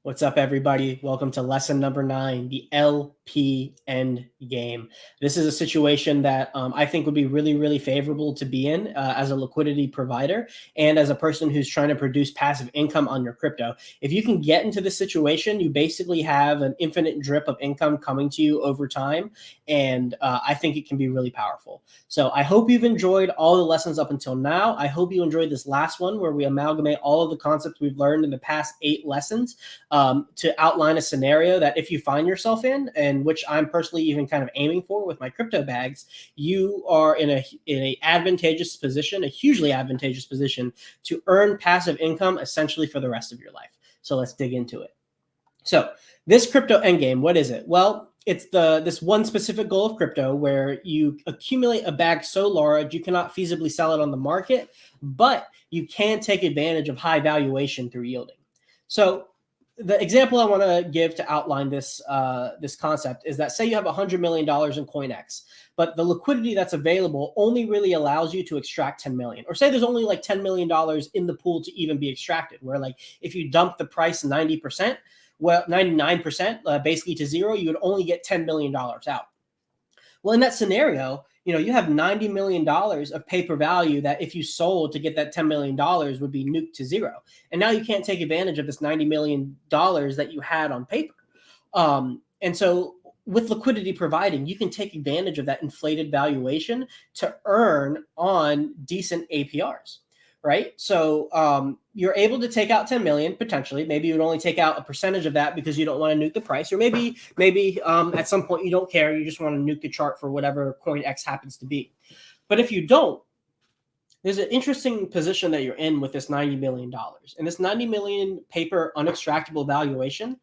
What's up, everybody? Welcome to lesson number 9, the LP Endgame. This is a situation that I think would be really, really favorable to be in as a liquidity provider and as a person who's trying to produce passive income on your crypto. If you can get into this situation, you basically have an infinite drip of income coming to you over time, and I think it can be really powerful. So I hope you've enjoyed all the lessons up until now. I hope you enjoyed this last one where we amalgamate all of the concepts we've learned in the past 8 lessons. To outline a scenario that if you find yourself in, and which I'm personally even kind of aiming for with my crypto bags, you are in a advantageous position, a hugely advantageous position to earn passive income essentially for the rest of your life. So let's dig into it. So this crypto endgame, what is it? Well, it's this one specific goal of crypto where you accumulate a bag so large you cannot feasibly sell it on the market, but you can take advantage of high valuation through yielding. So the example I want to give to outline this this concept is that say you have $100 million in CoinX, but the liquidity that's available only really allows you to extract 10 million. Or say there's only like $10 million in the pool to even be extracted, where like if you dump the price 90%, well, 99% basically to zero, you would only get $10 million out. Well, in that scenario, you have $90 million of paper value that if you sold to get that $10 million would be nuked to zero. And now you can't take advantage of this $90 million that you had on paper. And so with liquidity providing, you can take advantage of that inflated valuation to earn on decent APRs. Right. So you're able to take out 10 million potentially. Maybe you would only take out a percentage of that because you don't want to nuke the price, or maybe at some point you don't care. You just want to nuke the chart for whatever coin X happens to be. But if you don't, there's an interesting position that you're in with this $90 million. And this 90 million paper unextractable valuation,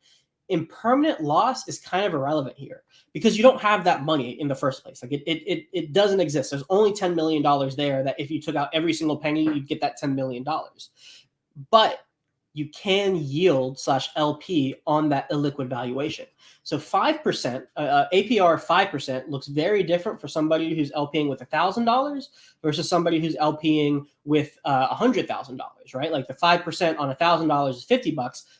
impermanent loss is kind of irrelevant here because you don't have that money in the first place. Like it doesn't exist. There's only $10 million there that if you took out every single penny, you'd get that $10 million. But you can yield /LP on that illiquid valuation. So 5%, APR 5% looks very different for somebody who's LPing with $1,000 versus somebody who's LPing with $100,000, right? Like the 5% on $1,000 is $50,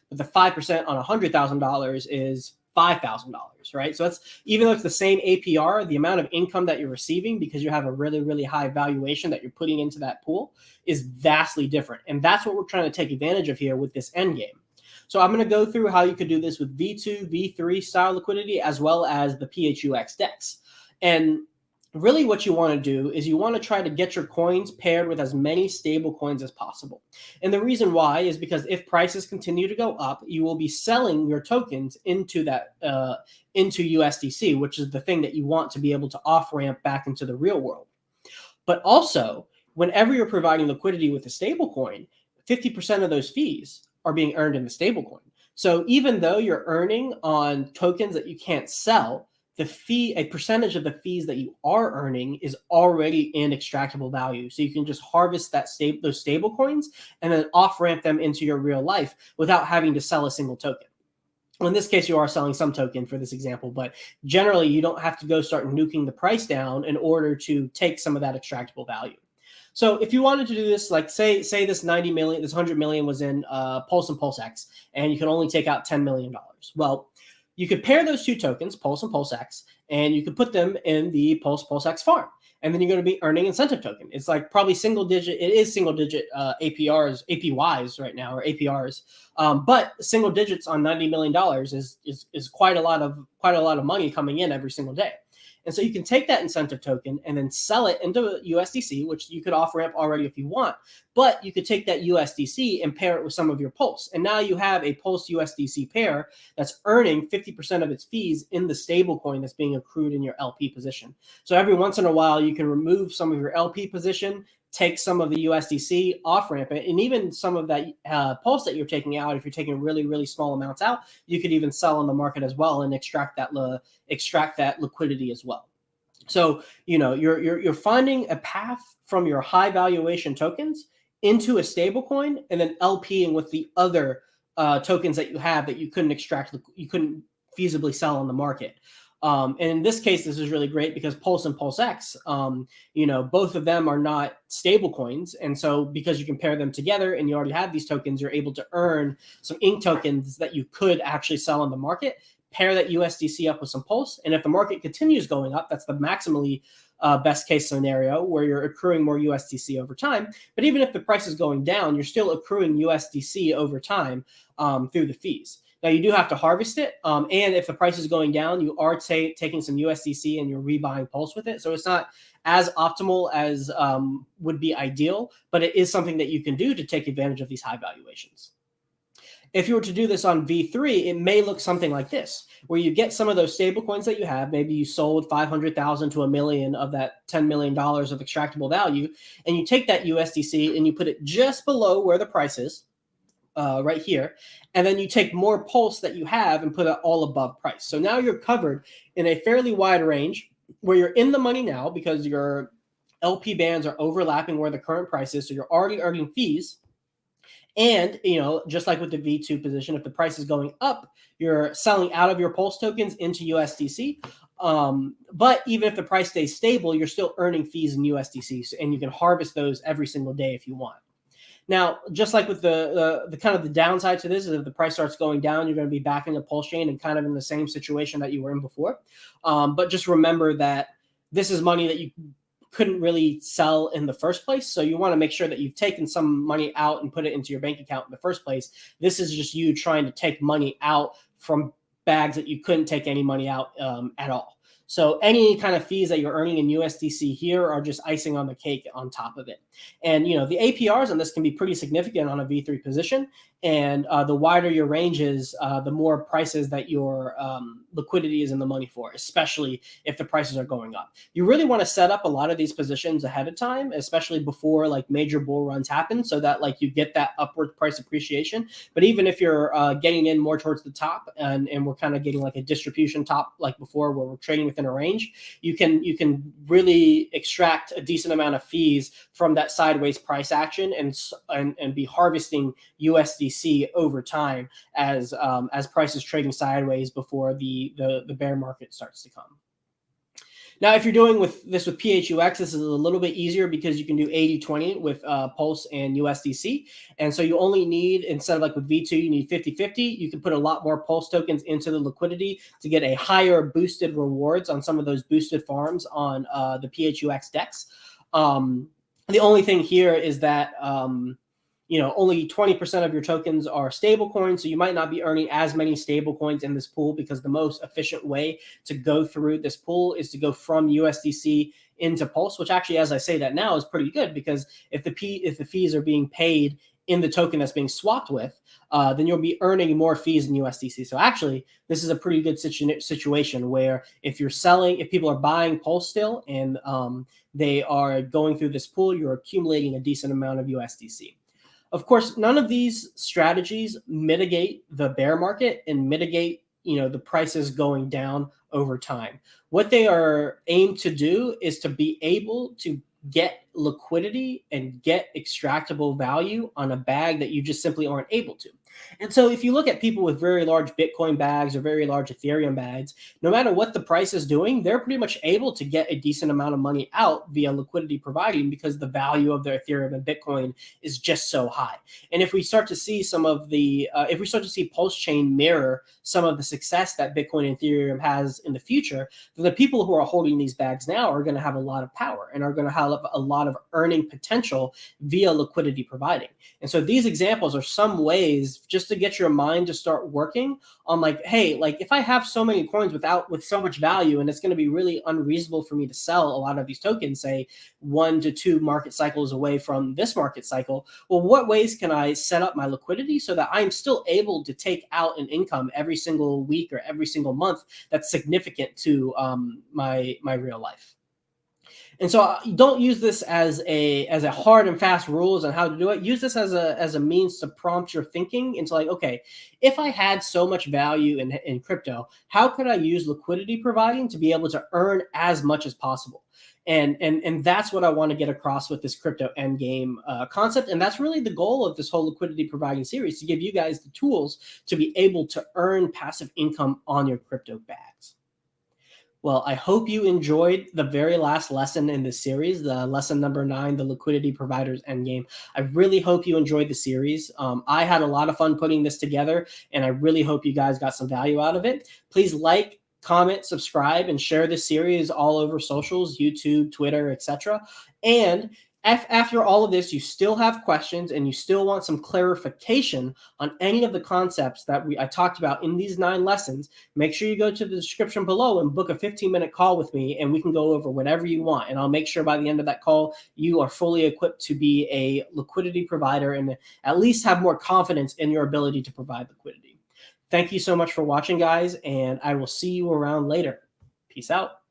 but the 5% on $100,000 is $5,000, right? So that's, even though it's the same APR, the amount of income that you're receiving because you have a really, really high valuation that you're putting into that pool is vastly different. And that's what we're trying to take advantage of here with this end game. So I'm going to go through how you could do this with V2, V3 style liquidity, as well as the PHUX DEX. And really what you want to do is you want to try to get your coins paired with as many stable coins as possible. And the reason why is because if prices continue to go up, you will be selling your tokens into that into USDC, which is the thing that you want to be able to off ramp back into the real world. But also, whenever you're providing liquidity with a stable coin, 50% of those fees are being earned in the stable coin. So even though you're earning on tokens that you can't sell, the fee, a percentage of the fees that you are earning is already in extractable value. So you can just harvest those stable coins and then off ramp them into your real life without having to sell a single token. Well, in this case, you are selling some token for this example, but generally you don't have to go start nuking the price down in order to take some of that extractable value. So if you wanted to do this, like say this 90 million, this 100 million was in Pulse and Pulse X, and you can only take out $10 million. Well, you could pair those two tokens, Pulse and Pulse X, and you could put them in the Pulse X farm. And then you're going to be earning incentive token. It's like probably single digit. It is single digit APRs, APYs right now, or APRs. But single digits on $90 million is quite a lot of money coming in every single day. And so you can take that incentive token and then sell it into USDC, which you could off ramp already if you want. But you could take that USDC and pair it with some of your Pulse. And now you have a Pulse USDC pair that's earning 50% of its fees in the stable coin that's being accrued in your LP position. So every once in a while, you can remove some of your LP position, take some of the USDC, off ramp it, and even some of that Pulse that you're taking out, if you're taking really, really small amounts out, you could even sell on the market as well and extract that liquidity as well. So, you're finding a path from your high valuation tokens into a stable coin and then LPing with the other tokens that you have that you couldn't extract, you couldn't feasibly sell on the market. And in this case, this is really great because Pulse and Pulse X, both of them are not stable coins. And so because you can pair them together and you already have these tokens, you're able to earn some ink tokens that you could actually sell on the market, pair that USDC up with some Pulse. And if the market continues going up, that's the maximally best case scenario where you're accruing more USDC over time. But even if the price is going down, you're still accruing USDC over time through the fees. Now, you do have to harvest it. And if the price is going down, you are taking some USDC and you're rebuying Pulse with it. So it's not as optimal as would be ideal, but it is something that you can do to take advantage of these high valuations. If you were to do this on V3, it may look something like this, where you get some of those stable coins that you have. Maybe you sold 500,000 to $1 million of that $10 million of extractable value, and you take that USDC and you put it just below where the price is. Right here, and then you take more Pulse that you have and put it all above price. So now you're covered in a fairly wide range where you're in the money now because your LP bands are overlapping where the current price is. So you're already earning fees. And, just like with the V2 position, if the price is going up, you're selling out of your Pulse tokens into USDC. But even if the price stays stable, you're still earning fees in USDC, and you can harvest those every single day if you want. Now, just like with the kind of the downside to this is if the price starts going down, you're going to be back in the Pulse chain and kind of in the same situation that you were in before. But just remember that this is money that you couldn't really sell in the first place. So you want to make sure that you've taken some money out and put it into your bank account in the first place. This is just you trying to take money out from bags that you couldn't take any money out at all. So any kind of fees that you're earning in USDC here are just icing on the cake on top of it. And, the APRs on this can be pretty significant on a V3 position. And the wider your range is, the more prices that your liquidity is in the money for, especially if the prices are going up. You really want to set up a lot of these positions ahead of time, especially before like major bull runs happen, so that like you get that upward price appreciation. But even if you're getting in more towards the top and we're kind of getting like a distribution top like before where we're trading within a range, you can really extract a decent amount of fees from that sideways price action and be harvesting USDC over time as prices trading sideways before the bear market starts to come. Now, if you're doing with PHUX, this is a little bit easier because you can do 80-20 with Pulse and USDC. And so you only need, instead of like with V2, you need 50-50. You can put a lot more Pulse tokens into the liquidity to get a higher boosted rewards on some of those boosted farms on the PHUX DEX. The only thing here is that only 20% of your tokens are stable coins. So you might not be earning as many stable coins in this pool because the most efficient way to go through this pool is to go from USDC into Pulse, which actually, as I say that now, is pretty good because if the fees are being paid in the token that's being swapped with, then you'll be earning more fees in USDC. So actually, this is a pretty good situation where if people are buying Pulse still and they are going through this pool, you're accumulating a decent amount of USDC. Of course, none of these strategies mitigate the bear market and mitigate, the prices going down over time. What they are aimed to do is to be able to get liquidity and get extractable value on a bag that you just simply aren't able to. And so if you look at people with very large Bitcoin bags or very large Ethereum bags, no matter what the price is doing, they're pretty much able to get a decent amount of money out via liquidity providing because the value of their Ethereum and Bitcoin is just so high. And if we start to see if we start to see Pulse Chain mirror some of the success that Bitcoin and Ethereum has in the future, then the people who are holding these bags now are going to have a lot of power and are going to have a lot of earning potential via liquidity providing. And so these examples are some ways just to get your mind to start working on like, hey, like if I have so many coins with so much value and it's going to be really unreasonable for me to sell a lot of these tokens, say 1 to 2 market cycles away from this market cycle, well, what ways can I set up my liquidity so that I'm still able to take out an income every single week or every single month that's significant to my real life? And so don't use this as a hard and fast rules on how to do it. Use this as a means to prompt your thinking into like, okay, if I had so much value in crypto, how could I use liquidity providing to be able to earn as much as possible? And that's what I want to get across with this crypto endgame concept. And that's really the goal of this whole liquidity providing series, to give you guys the tools to be able to earn passive income on your crypto bags. Well, I hope you enjoyed the very last lesson in this series, the lesson number 9, the liquidity providers endgame. I really hope you enjoyed the series. I had a lot of fun putting this together, and I really hope you guys got some value out of it. Please like, comment, subscribe, and share this series all over socials, YouTube, Twitter, etc. And if after all of this, you still have questions and you still want some clarification on any of the concepts that I talked about in these 9 lessons, make sure you go to the description below and book a 15-minute call with me, and we can go over whatever you want. And I'll make sure by the end of that call, you are fully equipped to be a liquidity provider and at least have more confidence in your ability to provide liquidity. Thank you so much for watching, guys, and I will see you around later. Peace out.